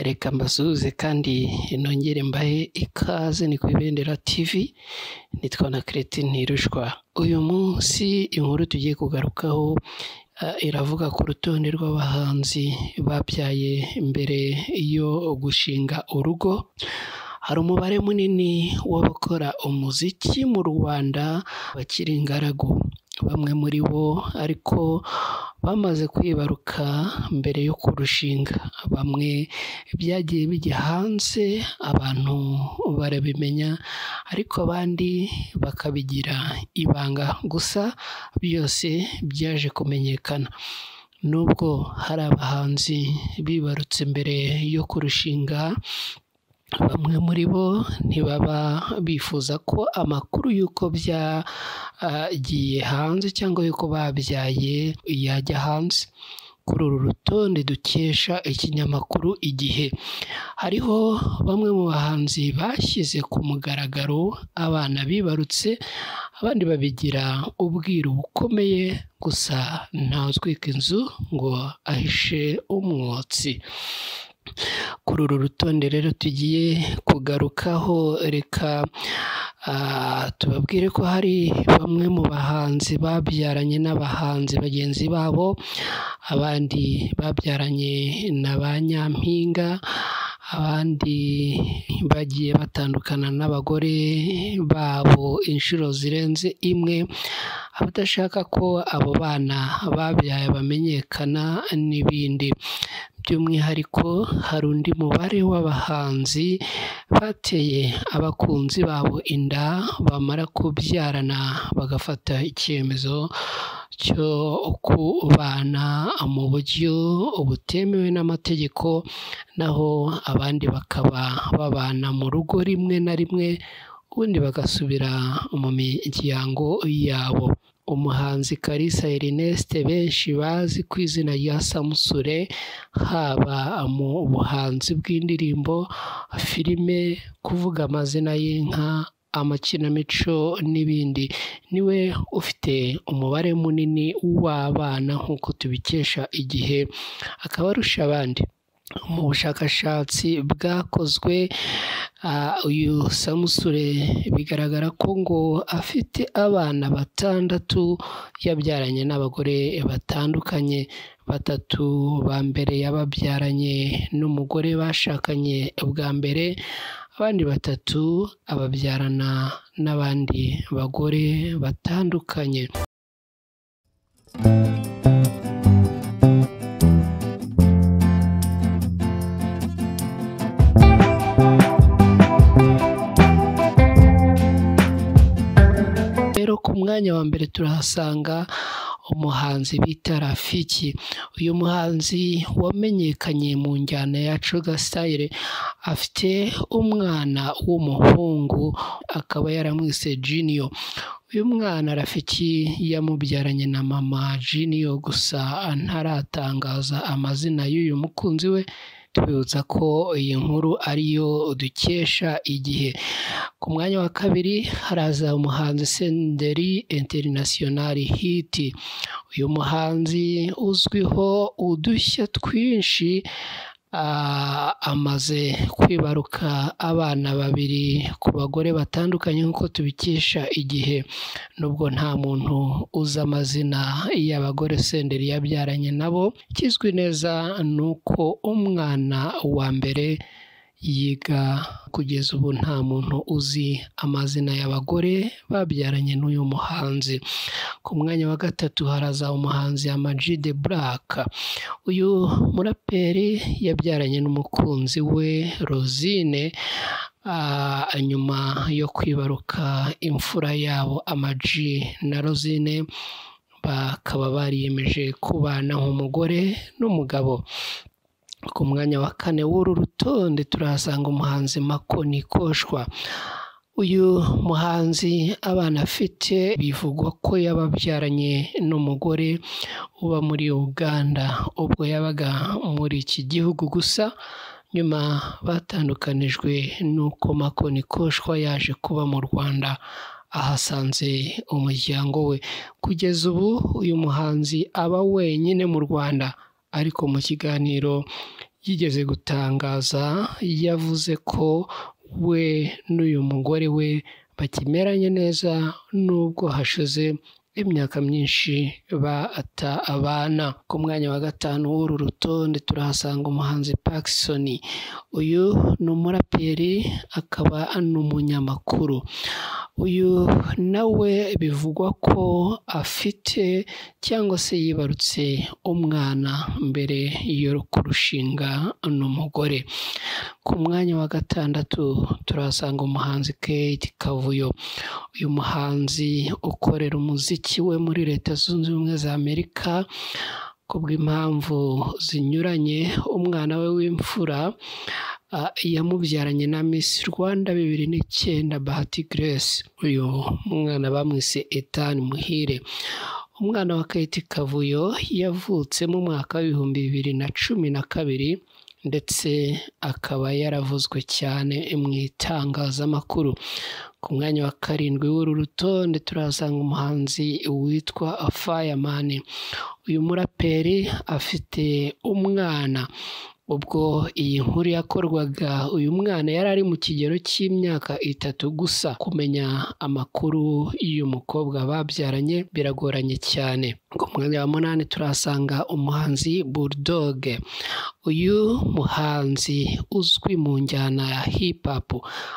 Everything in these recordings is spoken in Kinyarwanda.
Reka mbasuhuze kandi nongere mbahe ikaze ni ku Ibendera TV, nitwa na Cretin Ntirushwa. Uyu munsi inkuru tugiye kugarukaho iravuga ku rutonde rw'abahanzi babyaye mbere yo gushinga urugo. Hari umubare munini w'abakora umuziki mu Rwanda bakiri ingaragu. Bamwe muri bo ariko bamaze kwibaruka mbere yo kurushinga. Bamwe byagiye bijya hanze abantu barabimenya, ariko abandi bakabigira ibanga. Gusa byose byaje kumenyekana. Nubwo hari abahanzi bibarutse mbere yo kurushinga, bamwe muri bo ntibaba bifuza ko amakuru y'uko byagiye hanze cyangwa y'uko babyaye yajya hanze. Kuri uru rutonde dukesha ikinyamakuru Igihe, hariho bamwe mu bahanzi bashyize ku mugaragaro abana bibarutse, abandi babigira ubwiru bukomeye. Gusa ntawutwika inzu ngo ahishe umwotsi. Kuri uru rutonde rero tugiye kugarukaho, reka tubabwire ko hari bamwe mu bahanzi babyaranye n'abahanzi bagenzi babo, abandi babyaranye na ba Nyampinga, abandi bagiye batandukana n'abagore babo inshuro zirenze imwe, abadashaka ko abo bana babyaye bamenyekana n'ibindi. By'umwihariko hari undi mubare w'abahanzi bateye abakunzi babo inda, bamara kubyarana bagafata icyemezo cyo kubana mu buryo butemewe n'amategeko, naho abandi bakaba babana mu rugo rimwe na rimwe, ubundi bagasubira mu miryango yabo. Umuhanzi Kalisa Ernest benshi bazi ku izina rya Samusure, haba mu buhanzi bw'indirimbo, filime, kuvuga amazina y'inka, amakinamico n'ibindi, niwe ufite umubare munini w'abana nk'uko tubikesha Igihe, akaba arusha abandi. Mu bushakashatsi bwakozwe, uyu Samusure bigaragara ko ngo afite abana 6 yabyaranye n'abagore batandukanye. 3 ba mbere yababyaranye n'umugore bashakanye bwa mbere, abandi 3 ababyarana n'abandi bagore batandukanye. Rero ku mwanya wa mbere turahasanga umuhanzi bita Rafiki. Uyu muhanzi wamenyekanye mu njyana ya Coga Style, afite umwana w'umuhungu akaba yaramwise Junior. Uyu mwana Rafiki yamubyaranye na mama Junior, gusa ntaratangaza amazina y'uyu mukunzi we. Tubibutsa ko iyi nkuru ariyo dukesha Igihe. Ku mwanya wa kabiri haraza umuhanzi Senderi International Hit. Uyu muhanzi uzwiho udushya twinshi, amaze kwibaruka abana 2 ku bagore batandukanye nk'uko tubikesha Igihe. Nubwo nta muntu uzi amazina y'abagore Senderi yabyaranye nabo, ikizwi neza ni uko umwana wa mbere yiga. Kugeza ubu nta muntu uzi amazina y'abagore babyaranye n'uyu muhanzi. Ku mwanya wa 3 haraza umuhanzi Ama-G The Black. Uyu muraperi yabyaranye n'umukunzi we Rosine, nyuma yo kwibaruka imfura yabo Ama-G na Rosine, bakaba bariyemeje kubana nk'umugore n'umugabo. Ku mwanya wa 4 w'uru rutonde turahasanga umuhanzi Mako Nikoshwa. Uyu muhanzi abana afite bivugwa ko yababyaranye n'umugore uba muri Uganda ubwo yabaga muri iki gihugu, gusa nyuma batandukanijwe n'uko Mako Nikoshwa yaje kuba mu Rwanda, ahasanze umuryango we. Kugeza ubu uyu muhanzi aba wenyine mu Rwanda, ariko mu kiganiro yigeze gutangaza yavuze ko we n'uyu mugore we bakimeranye neza nubwo hashize imyaka myinshi batabana. Ku mwanya wa 5 w'uru rutonde turahasanga umuhanzi Pacson. Uyu ni umuraperi akaba n'umunyamakuru. Uyu nawe bivugwa ko afite cyangwa se yibarutse umwana mbere yo kurushinga n'umugore. Ku mwanya wa 6 turahasanga umuhanzi Kate Kavuyo. Uyu muhanzi ukorera umuziki we muri Leta Zunze Ubumwe za Amerika kubw'impamvu zinyuranye. Umwana we w'imfura yamubyaranye na Miss Rwanda 2009 Bahati Grace. Uyu mwana bamwise Ethan Muhire. Umwana wa Kate Kavuyo yavutse mu mwaka wa 2012 ndetse akaba yaravuzwe cyane mu itangazamakuru. Ku mwanya wa 7 w'uru rutonde turahasanga umuhanzi witwa Fireman. Uyu muraperi afite umwana. Ubwo iyi nkuru yakorwaga uyu mwana yari ari mu kigero cy'imyaka 3 gusa. Kumenya amakuru y'uyu mukobwa babyaranye biragoranye cyane. Ku mwanya wa 8 turahasanga umuhanzi Bulldog. Uyu muhanzi uzwi mu njyana ya hip hop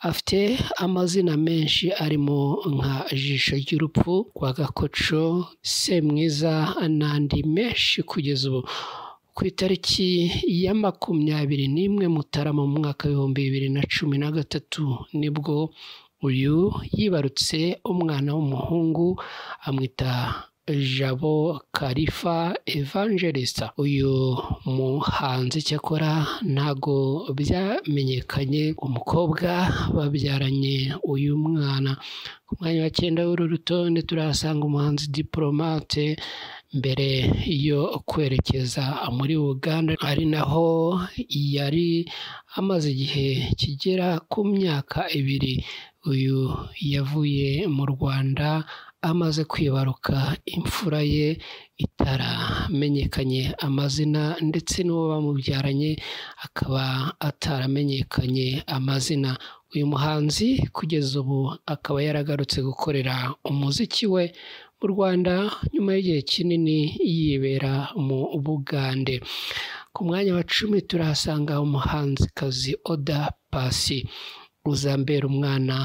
afite amazina menshi arimo nka Jisho ry'urupfu, Kwa Gakoco, Semwiza n'andi menshi kugeza ubu. Ku itariki ya 21 Mutarama mu mwaka wa 2013 nibwo uyu yibarutse umwana w'umuhungu amwita Jabo Khalifa Evangelista. Uyu muhanzi cyakora ntago byamenyekanye umukobwa babyaranye uyu mwana. Ku mwanya wa 9 w'uru rutonde turahasanga umuhanzi Diplomate mbere yo kwerekeza muri Uganda, ari naho yari amaze igihe kigera ku myaka 2. Uyu yavuye mu Rwanda amaze kwibaruka imfura ye itaramenyekanye amazina, ndetse n'uwo bamubyaranye akaba ataramenyekanye amazina. Uyu muhanzi kugeza ubu akaba yaragarutse gukorera umuziki we mu Rwanda nyuma y'igihe kinini yibera mu Bugande. Ku mwanya wa 10 turahasanga umuhanzikazi Oda Paccy. Uzambera umwana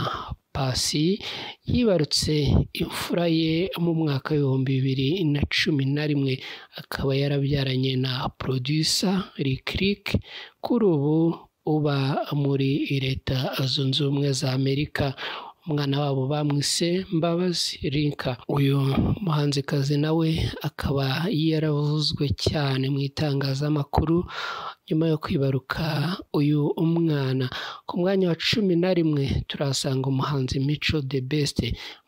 Paccy yibarutse imfura ye mu mwaka wa 2011 akaba yarabyaranye na producer Lick Lick, kuri ubu uba muri Leta Zunze Ubumwe za Amerika. Umwana wabo bamwise Mbabazi Linka. Uyu muhanzikazi nawe akaba yaravuzwe cyane mu itangazamakuru nyuma yo kwibaruka uyu umwana. Ku mwanya wa 11 turahasanga umuhanzi Mico The Best.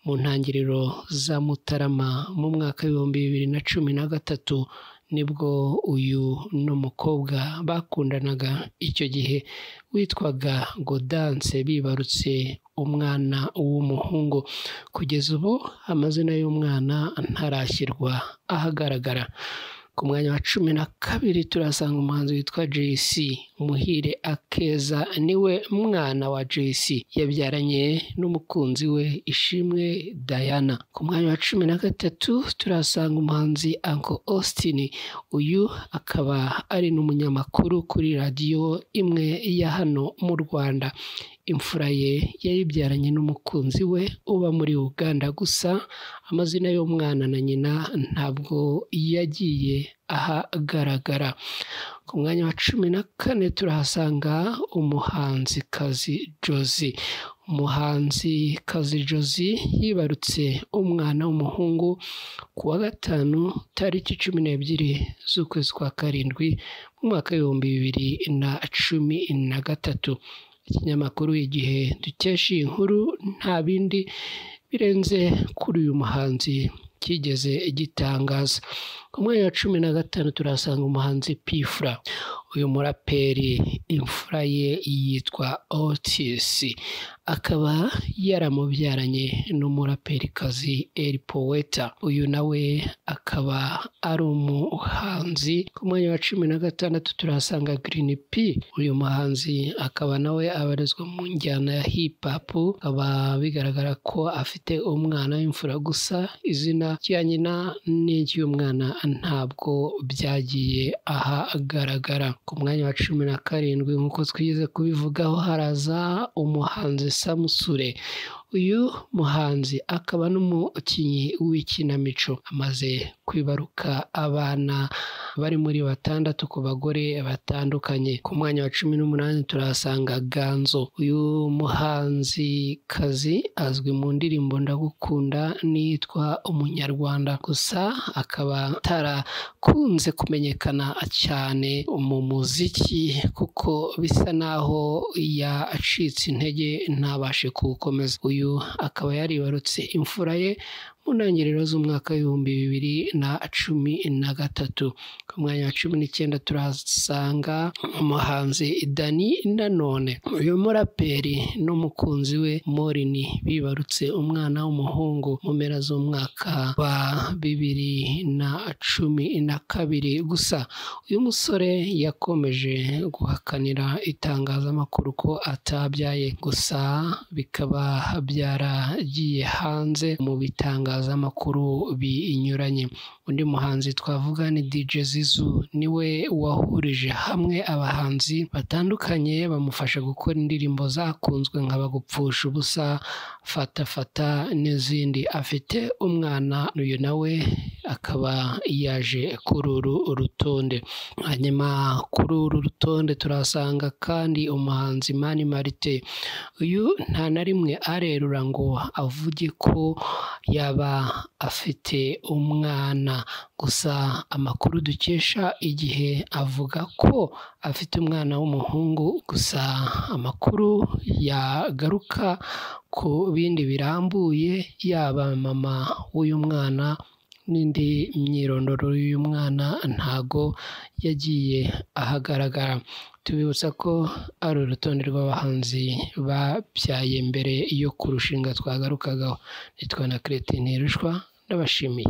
Mu ntangiriro za Mutarama mu mwaka wa 2013 nibwo uyu n'umukobwa bakundanaga icyo gihe witwaga Gaudence bibarutse umwana w'umuhungu. Kugeza ubu amazina y'umwana ntarashyirwa ahagaragara. Ku mwanya wa 12 turasanga umuhanzi witwa JC Muhire Akeza. Niwe mwana wa JC, yabyaranye n'umukunzi we Ishimwe Diana. Ku mwanya wa 13 turasanga umuhanzi Uncle Austin. Uyu akaba ari n'umunyamakuru kuri radiyo imwe ya hano mu Rwanda. Imfura ye yayibyaranye n'umukunzi we uba muri Uganda, gusa amazina y'umwana na nyina ntabwo yagiye ahagaragara. Ku mwanya wa 14 turahasanga umuhanzikazi Josie. Umuhanzikazi Josie yibarutse umwana w'umuhungu ku wa 5 tariki 12 z'ukwezi kwa 7 mu mwaka wa 2013. Ikinyamakuru Igihe dukesha iyi nkuru nta bindi birenze kuri uyu muhanzi kigeze gitangaza. Ku mwanya wa 15 turasanga umuhanzi P Fla. Uyu muraperi imfura ye yitwa Otis, akaba yaramubyaranye n'umuraperikazi El Poeta. Uyu nawe akaba ari umuhanzi. Ku mwanya wa 16 turahasanga Green P. Uyu muhanzi akaba nawe abarizwa mu njyana ya hip hop, akaba bigaragara ko afite umwana w'imfura, gusa izina rya nyina n'iry'umwana ntabwo byagiye ahagaragara. Ku mwanya wa 17 nk'uko twigeze kubivugaho haraza umuhanzi Samusure. Uyu muhanzi akaba n'umukinnyi w'ikinamico, amaze kwibaruka abana bari muri 6 ku bagore batandukanye. Ku mwanya wa 18 turahasanga Ganzo. Uyu muhanzi kazi azwi mu ndirimbo Ndagukunda n'iyitwa Umunyarwanda, gusa akaba atarakunze kumenyekana cyane mu muziki kuko bisa naho yacitse intege ntabashe kuwukomeza. Uyu akaba yaribarutse imfura ye mu ntangiriro z'umwaka w'2013. Ku mwanya wa 19 turahasanga umuhanzi Dani Nanone. Uyu muraperi n'umukunzi we Morini bibarutse umwana w'umuhungu mu mpera z'umwaka wa 2012, gusa uyu musore yakomeje guhakanira itangazamakuru ko atabyaye, gusa bikaba byaragiye hanze mu bitangazamakuru binyuranye. Undi muhanzi twavuga ni DJ Zizu, niwe wahurije hamwe abahanzi batandukanye bamufasha gukora indirimbo zakunzwe nka Bagupfusha Ubusa, Fata Fata n'izindi. Afite umwana, uyu nawe akaba yaje kuri uru rutonde. Hanyuma kuri uru rutonde turasanga kandi umuhanzi Mani Martin. Uyu nta na rimwe arerura ngo avuge ko yaba afite umwana, gusa amakuru dukesha igihe avuga ko afite umwana w'umuhungu, gusa amakuru yagaruka ku bindi birambuye, yaba mama w'uyu mwana n'indi myirondoro y'uyu mwana ntago yagiye ahagaragara. Tubibutsa ko ari urutonde rw'abahanzi babyaye mbere yo kurushinga twagarukagaho. Nitwa na Cretin Ntirushwa, ndabashimiye.